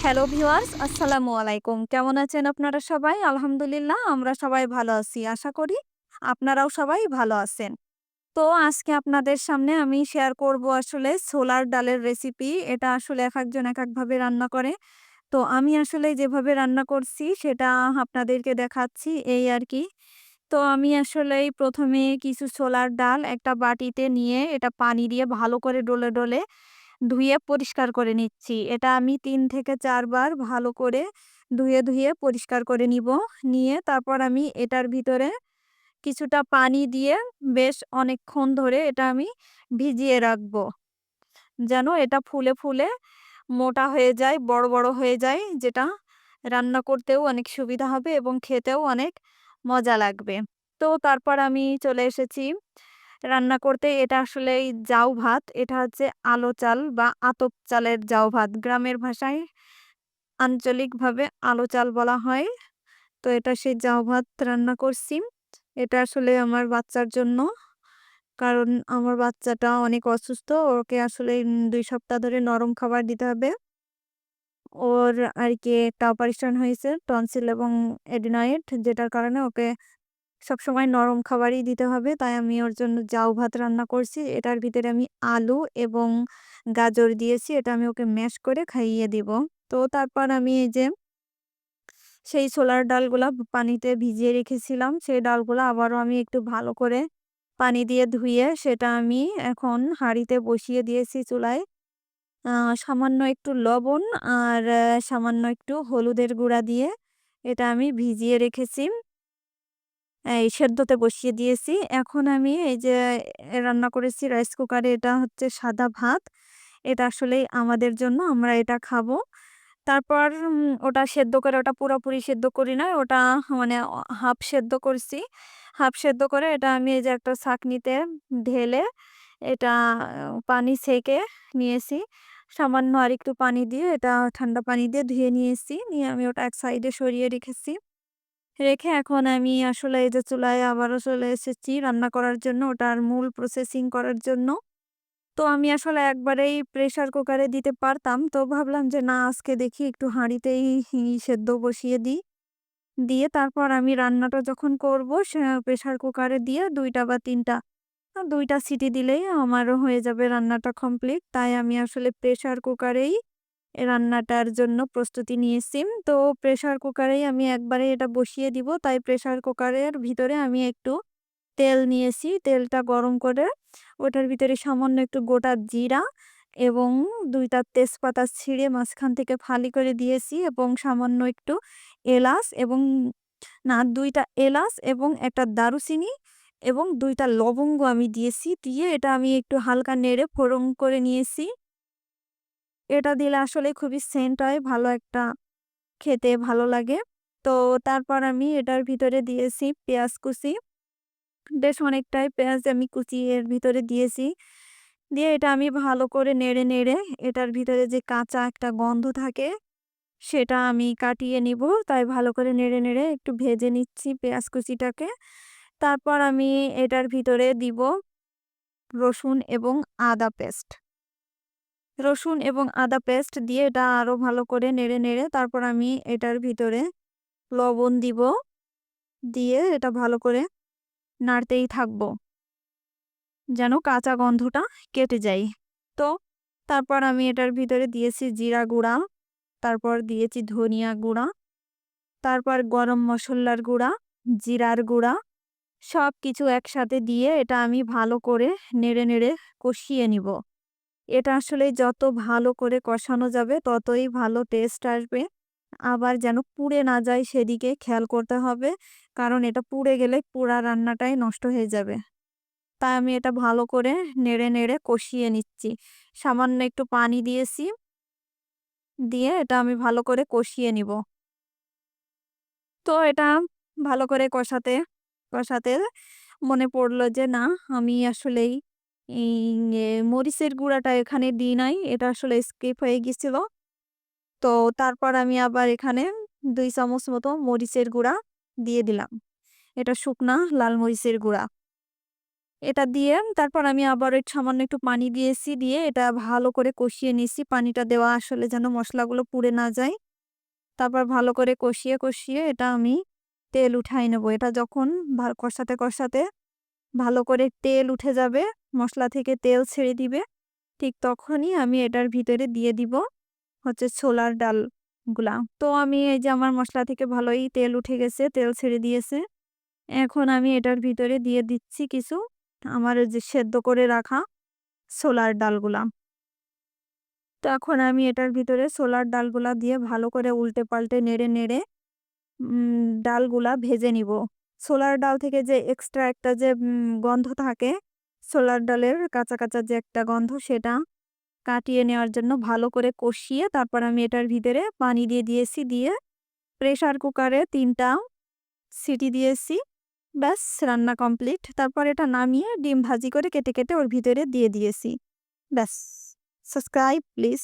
Hello viewers, আসসালামু আলাইকুম। কেমন আছেন আপনারা সবাই? আলহামদুলিল্লাহ আমরা সবাই ভালো আছি। আশা করি আপনারাও সবাই ভালো আছেন। তো আজকে আপনাদের সামনে আমি শেয়ার করব আসলে ছোলার ডালের রেসিপি। এটা আসলে একেকজন একেকভাবে রান্না করে। তো আমি আসলে যেভাবে রান্না করছি সেটা আপনাদেরকে দেখাচ্ছি এই আরকি। তো আমি আসলেই ১ম এ কিছু ছোলার ডাল একটা বাটিতে নিয়ে এটা পানি দিয়ে ভালো করে ডলে ধুয়ে পরিষ্কার করে নিচ্ছি। এটা আমি ৩ থেকে ৪ বার ভালো করে ধুয়ে পরিষ্কার করে নিব। নিয়ে তারপর আমি এটার ভিতরে কিছুটা পানি দিয়ে বেশ অনেকক্ষণ ধরে এটা আমি ভিজিয়ে রাখবো। যেন এটা ফুলে মোটা হয়ে যায়, বড় হয়ে যায়, যেটা রান্না করতেও অনেক সুবিধা হবে এবং খেতেও অনেক মজা লাগবে। তো তারপর আমি চলে এসেছি রান্না করতে। এটা আসলে এই জাউ ভাত। এটা হচ্ছে আলো চাল বা আতপ চালের জাউ ভাত। গ্রামের ভাষায় আঞ্চলিকভাবে আলো চাল বলা হয়। তো এটা সেই জাউ ভাত রান্না করছি। এটা আসলে আমার বাচ্চার জন্য। কারণ আমার বাচ্চাটা অনেক অসুস্থ। ওকে আসলে ২ সপ্তাহ ধরে নরম খাবার দিতে হবে। ওর আরকি একটা অপারেশন হয়েছে টনসিল এবং এডিনয়েড, যেটার কারণে ওকে সবসময় নরম খাবারই দিতে হবে। তাই আমি ওর জন্য জাউ ভাত রান্না করছি। এটার ভিতরে আমি আলু এবং গাজর দিয়েছি। এটা আমি ওকে ম্যাশ করে খাইয়ে দিব। তো তারপর আমি এই যে সেই ছোলার ডালগুলা পানিতে ভিজিয়ে রেখেছিলাম। সেই ডালগুলা আবারও আমি একটু ভালো করে পানি দিয়ে ধুয়ে সেটা আমি এখন হাঁড়িতে বসিয়ে দিয়েছি চুলায়। আ সামান্য একটু লবণ আর সামান্য একটু হলুদের গুঁড়া দিয়ে এটা আমি ভিজিয়ে রেখেছি। এই সেদ্ধতে বসিয়ে দিয়েছি। এখন আমি এই যে রান্না করেছি রাইস কুকারে, এটা হচ্ছে সাদা ভাত। এটা আসলেই আমাদের জন্য, আমরা এটা খাবো। তারপর ওটা সেদ্ধ করে, ওটা পুরোপুরি সেদ্ধ করি নাই। ওটা মানে হাফ সেদ্ধ করছি। হাফ সেদ্ধ করে এটা আমি এই যে একটা ছাঁকনিতে ঢেলে এটা পানি ছেঁকে নিয়েছি। সামান্য আরেকটু পানি দিয়ে এটা ঠান্ডা পানি দিয়ে ধুয়ে নিয়েছি। নিয়ে আমি ওটা এক সাইডে সরিয়ে রেখেছি। রেখে এখন আমি আসলে এই যে চুলায় আবারও চলে এসেছি রান্না করার জন্য, ওটার মূল প্রসেসিং করার জন্য। তো আমি আসলে একবারেই প্রেশার কুকারে দিতে পারতাম। তো ভাবলাম যে না, আজকে দেখি একটু হাঁড়িতেই সেদ্ধ বসিয়ে দিই। দিয়ে তারপর আমি রান্নাটা যখন করব প্রেশার কুকারে দিয়ে ২ টা বা ৩ টা ২ টা সিটি দিলেই আমারও হয়ে যাবে রান্নাটা কমপ্লিট। তাই আমি আসলে প্রেশার কুকারেই এ রান্নাটার জন্য প্রস্তুতি নিয়েছি। তো প্রেশার কুকারেই আমি একবারে এটা বসিয়ে দিব। তাই প্রেশার কুকারের ভিতরে আমি একটু তেল নিয়েছি। তেলটা গরম করে ওটার ভিতরে সামান্য একটু গোটা জিরা এবং ২ টা তেজপাতা ছিঁড়ে মাঝখান থেকে ফালি করে দিয়েছি এবং সামান্য একটু এলাচ এবং ২ টা এলাচ এবং ১ টা দারুচিনি এবং ২ টা লবঙ্গ আমি দিয়েছি। দিয়ে এটা আমি একটু হালকা নেড়ে ফোড়ন করে নিয়েছি। এটা দিলে আসলে খুবই সেন্ট হয়, ভালো একটা খেতে ভালো লাগে। তো তারপর আমি এটার ভিতরে দিয়েছি পেঁয়াজ কুচি। বেশ অনেকটাই পেঁয়াজ আমি কুচি এর ভিতরে দিয়েছি। দিয়ে এটা আমি ভালো করে নেড়ে এটার ভিতরে যে কাঁচা একটা গন্ধ থাকে সেটা আমি কাটিয়ে নিব। তাই ভালো করে নেড়ে একটু ভেজে নিচ্ছি পেঁয়াজ কুচিটাকে। তারপর আমি এটার ভিতরে দিব রসুন এবং আদা পেস্ট। রসুন এবং আদা পেস্ট দিয়ে এটা আরো ভালো করে নেড়ে তারপর আমি এটার ভিতরে লবণ দিব। দিয়ে এটা ভালো করে নাড়তেই থাকবো, যেন কাঁচা গন্ধটা কেটে যায়। তো তারপর আমি এটার ভিতরে দিয়েছি জিরা গুঁড়া, তারপর দিয়েছি ধনিয়া গুঁড়া, তারপর গরম মসল্লার গুঁড়া, জিরার গুঁড়া, সবকিছু একসাথে দিয়ে এটা আমি ভালো করে নেড়ে কষিয়ে নিব। এটা আসলে যত ভালো করে কষানো যাবে ততই ভালো টেস্ট আসবে। আবার যেন পুড়ে না যায় সেদিকে খেয়াল করতে হবে। কারণ এটা পুড়ে গেলে পুরা রান্নাটাই নষ্ট হয়ে যাবে। তাই আমি এটা ভালো করে নেড়ে কষিয়ে নিচ্ছি। সামান্য একটু পানি দিয়েছি। দিয়ে এটা আমি ভালো করে কষিয়ে নিব। তো এটা ভালো করে কষাতে মনে পড়ল যে না, আমি আসলেই এই মরিচের গুঁড়াটা এখানে দিই নাই। এটা আসলে স্কিপ হয়ে গেছিল। তো তারপর আমি আবার এখানে ২ চামচ মতো মরিচের গুঁড়া দিয়ে দিলাম। এটা শুকনা লাল মরিচের গুঁড়া। এটা দিয়ে তারপর আমি আবার একটু সামান্য একটু পানি দিয়েছি, দিয়ে এটা ভালো করে কষিয়ে নিছি। পানিটা দেওয়া আসলে যেন মসলাগুলো পুড়ে না যায়। তারপর ভালো করে কষিয়ে এটা আমি তেল উঠায় নেব। এটা যখন কষাতে ভালো করে তেল উঠে যাবে, মসলা থেকে তেল ছেড়ে দিবে, ঠিক তখনই আমি এটার ভিতরে দিয়ে দিব হচ্ছে ছোলার ডালগুলা। তো আমি এই যে আমার মসলা থেকে ভালোই তেল উঠে গেছে, তেল ছেড়ে দিয়েছে। এখন আমি এটার ভিতরে দিয়ে দিচ্ছি কিছু আমার ওই যে সেদ্ধ করে রাখা ছোলার ডালগুলা। তো এখন আমি এটার ভিতরে ছোলার ডালগুলা দিয়ে ভালো করে উল্টে পাল্টে নেড়ে ডালগুলা ভেজে নিব। ছোলার ডাল থেকে যে এক্সট্রা একটা যে গন্ধ থাকে, ছোলার ডালের কাঁচা যে একটা গন্ধ, সেটা কাটিয়ে নেওয়ার জন্য ভালো করে কষিয়ে তারপর আমি এটার ভিতরে পানি দিয়ে দিয়েছি। দিয়ে প্রেশার কুকারে ৩ টা সিটি দিয়েছি। ব্যাস রান্না কমপ্লিট। তারপর এটা নামিয়ে ডিম ভাজি করে কেটে ওর ভিতরে দিয়ে দিয়েছি। ব্যাস। Subscribe please.